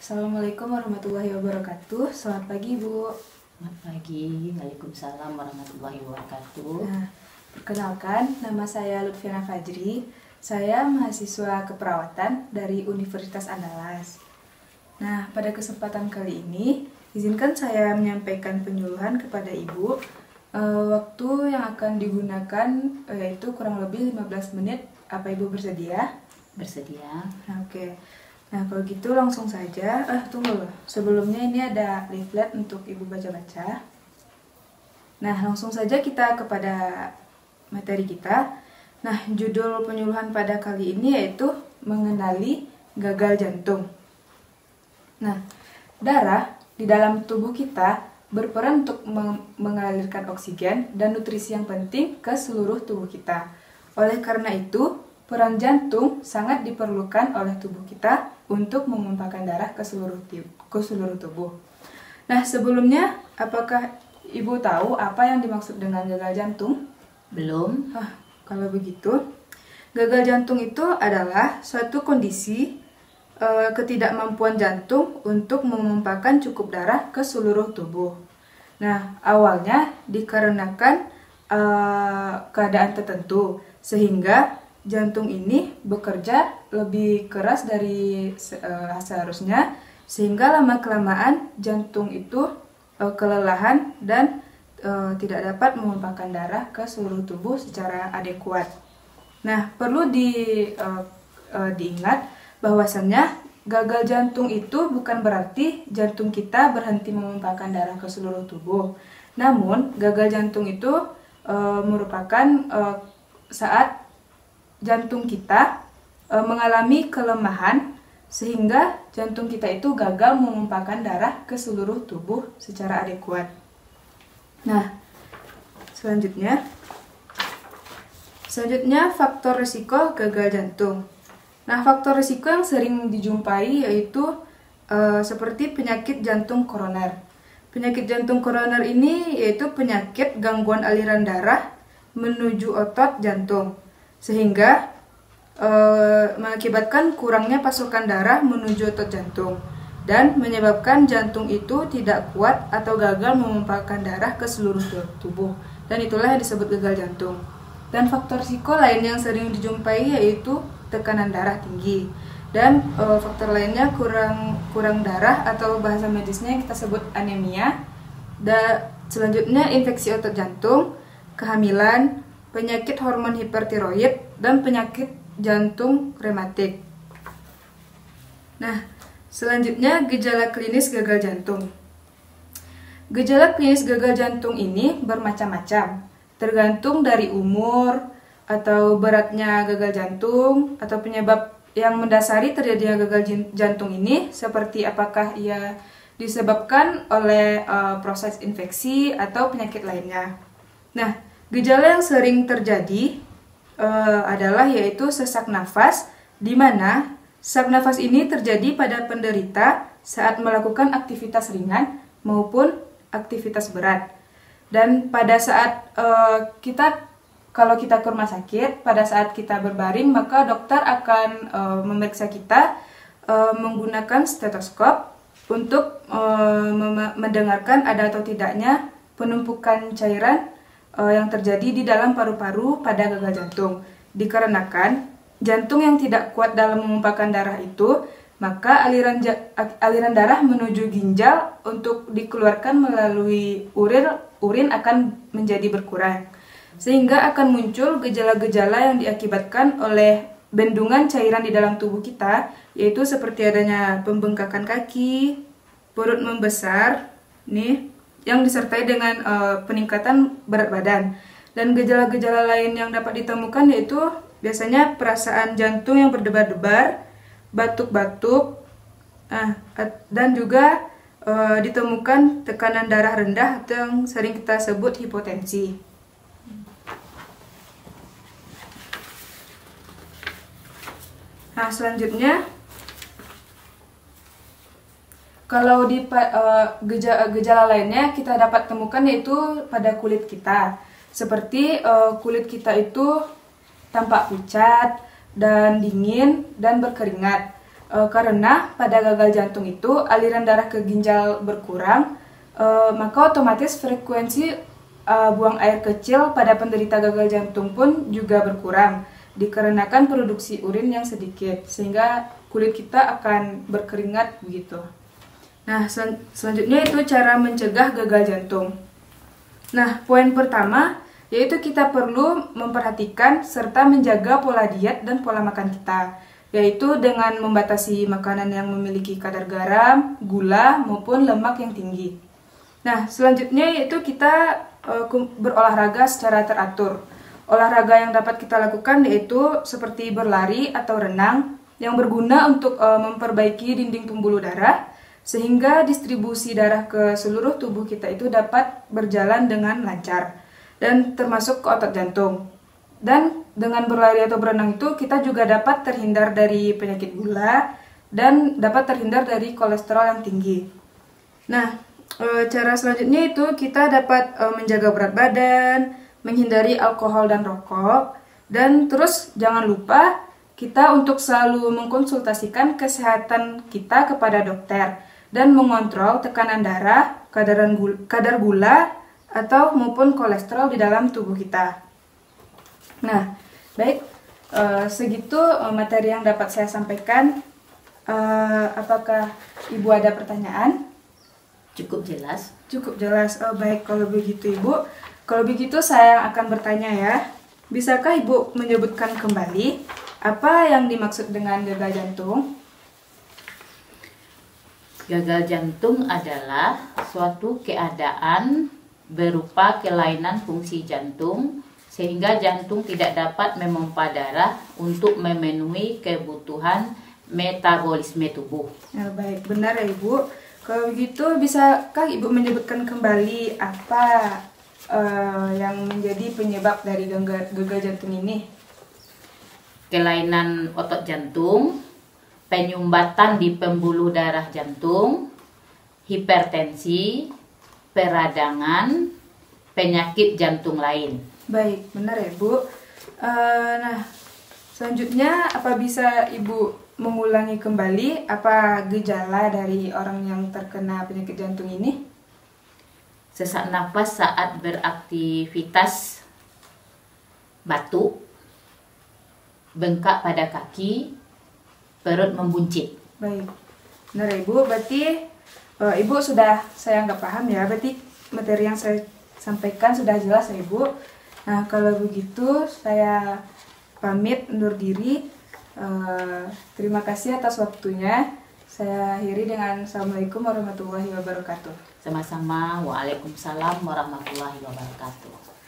Assalamualaikum warahmatullahi wabarakatuh. Selamat pagi, Bu. Selamat pagi, Waalaikumsalam warahmatullahi wabarakatuh. Nah, perkenalkan, nama saya Lutfiana Fajri. Saya mahasiswa keperawatan dari Universitas Andalas. Nah, pada kesempatan kali ini, izinkan saya menyampaikan penyuluhan kepada Ibu. Waktu yang akan digunakan yaitu kurang lebih 15 menit. Apa Ibu bersedia? Bersedia? Nah, oke. Nah, kalau gitu langsung saja. Tunggu. Sebelumnya ini ada leaflet untuk Ibu baca-baca. Nah, langsung saja kita kepada materi kita. Nah, judul penyuluhan pada kali ini yaitu mengenali gagal jantung. Nah, darah di dalam tubuh kita berperan untuk mengalirkan oksigen dan nutrisi yang penting ke seluruh tubuh kita. Oleh karena itu, peran jantung sangat diperlukan oleh tubuh kita untuk menumpahkan darah ke seluruh tubuh. Nah, sebelumnya, apakah Ibu tahu apa yang dimaksud dengan gagal jantung? Belum. Kalau begitu, gagal jantung itu adalah suatu kondisi ketidakmampuan jantung untuk menumpahkan cukup darah ke seluruh tubuh. Nah, awalnya dikarenakan keadaan tertentu, sehingga jantung ini bekerja lebih keras dari seharusnya, sehingga lama-kelamaan jantung itu kelelahan dan tidak dapat menumpahkan darah ke seluruh tubuh secara adekuat. Nah, perlu diingat bahwasannya gagal jantung itu bukan berarti jantung kita berhenti menumpahkan darah ke seluruh tubuh. Namun, gagal jantung itu merupakan saat jantung kita mengalami kelemahan sehingga jantung kita itu gagal menumpahkan darah ke seluruh tubuh secara adekuat. Nah, selanjutnya faktor risiko gagal jantung. Nah, faktor risiko yang sering dijumpai yaitu seperti penyakit jantung koroner. Penyakit jantung koroner ini yaitu penyakit gangguan aliran darah menuju otot jantung, sehingga mengakibatkan kurangnya pasokan darah menuju otot jantung dan menyebabkan jantung itu tidak kuat atau gagal menumpahkan darah ke seluruh tubuh, dan itulah yang disebut gagal jantung. Dan faktor risiko lain yang sering dijumpai yaitu tekanan darah tinggi, dan faktor lainnya kurang darah atau bahasa medisnya yang kita sebut anemia. Dan selanjutnya infeksi otot jantung, kehamilan, penyakit hormon hipertiroid, dan penyakit jantung rematik. Nah, selanjutnya gejala klinis gagal jantung. Gejala klinis gagal jantung ini bermacam-macam, tergantung dari umur atau beratnya gagal jantung atau penyebab yang mendasari terjadinya gagal jantung ini, seperti apakah ia disebabkan oleh proses infeksi atau penyakit lainnya. Nah, gejala yang sering terjadi adalah yaitu sesak nafas, di mana sesak nafas ini terjadi pada penderita saat melakukan aktivitas ringan maupun aktivitas berat. Dan pada saat kalau kita ke rumah sakit, pada saat kita berbaring, maka dokter akan memeriksa kita menggunakan stetoskop untuk mendengarkan ada atau tidaknya penumpukan cairan yang terjadi di dalam paru-paru pada gagal jantung. Dikarenakan jantung yang tidak kuat dalam menumpahkan darah itu, maka aliran darah menuju ginjal untuk dikeluarkan melalui urin akan menjadi berkurang, sehingga akan muncul gejala-gejala yang diakibatkan oleh bendungan cairan di dalam tubuh kita, yaitu seperti adanya pembengkakan kaki, perut membesar, yang disertai dengan peningkatan berat badan. Dan gejala-gejala lain yang dapat ditemukan yaitu biasanya perasaan jantung yang berdebar-debar, batuk-batuk, dan juga ditemukan tekanan darah rendah atau yang sering kita sebut hipotensi. Nah, selanjutnya, kalau di gejala lainnya kita dapat temukan yaitu pada kulit kita. Seperti kulit kita itu tampak pucat dan dingin dan berkeringat. Karena pada gagal jantung itu aliran darah ke ginjal berkurang, maka otomatis frekuensi buang air kecil pada penderita gagal jantung pun juga berkurang dikarenakan produksi urin yang sedikit, sehingga kulit kita akan berkeringat begitu. Nah, selanjutnya itu cara mencegah gagal jantung. Nah, poin pertama yaitu kita perlu memperhatikan serta menjaga pola diet dan pola makan kita, yaitu dengan membatasi makanan yang memiliki kadar garam, gula, maupun lemak yang tinggi. Nah, selanjutnya yaitu kita berolahraga secara teratur. Olahraga yang dapat kita lakukan yaitu seperti berlari atau renang yang berguna untuk memperbaiki dinding pembuluh darah, sehingga distribusi darah ke seluruh tubuh kita itu dapat berjalan dengan lancar, dan termasuk ke otot jantung. Dan dengan berlari atau berenang itu kita juga dapat terhindar dari penyakit gula dan dapat terhindar dari kolesterol yang tinggi. Nah, cara selanjutnya itu kita dapat menjaga berat badan, menghindari alkohol dan rokok, dan terus jangan lupa kita untuk selalu mengkonsultasikan kesehatan kita kepada dokter dan mengontrol tekanan darah, kadar gula, atau maupun kolesterol di dalam tubuh kita. Nah, baik, segitu materi yang dapat saya sampaikan. Apakah Ibu ada pertanyaan? Cukup jelas. Cukup jelas. Baik, kalau begitu Ibu. Kalau begitu saya akan bertanya ya. Bisakah Ibu menyebutkan kembali apa yang dimaksud dengan gagal jantung? Gagal jantung adalah suatu keadaan berupa kelainan fungsi jantung sehingga jantung tidak dapat memompa darah untuk memenuhi kebutuhan metabolisme tubuh. Ya, baik, benar ya Ibu. Kalau begitu, bisakah Ibu menyebutkan kembali apa yang menjadi penyebab dari gagal jantung ini? Kelainan otot jantung, penyumbatan di pembuluh darah jantung, hipertensi, peradangan, penyakit jantung lain. Baik, benar ya Bu. Nah, selanjutnya apa bisa Ibu mengulangi kembali apa gejala dari orang yang terkena penyakit jantung ini? Sesak napas saat beraktivitas, batuk, bengkak pada kaki, perut membuncit. Baik, benar ya Ibu. Berarti Ibu sudah, saya nggak paham ya, berarti materi yang saya sampaikan sudah jelas ya Ibu. Nah, kalau begitu saya pamit undur diri. Terima kasih atas waktunya. Saya akhiri dengan Assalamualaikum warahmatullahi wabarakatuh. Sama-sama. Waalaikumsalam warahmatullahi wabarakatuh.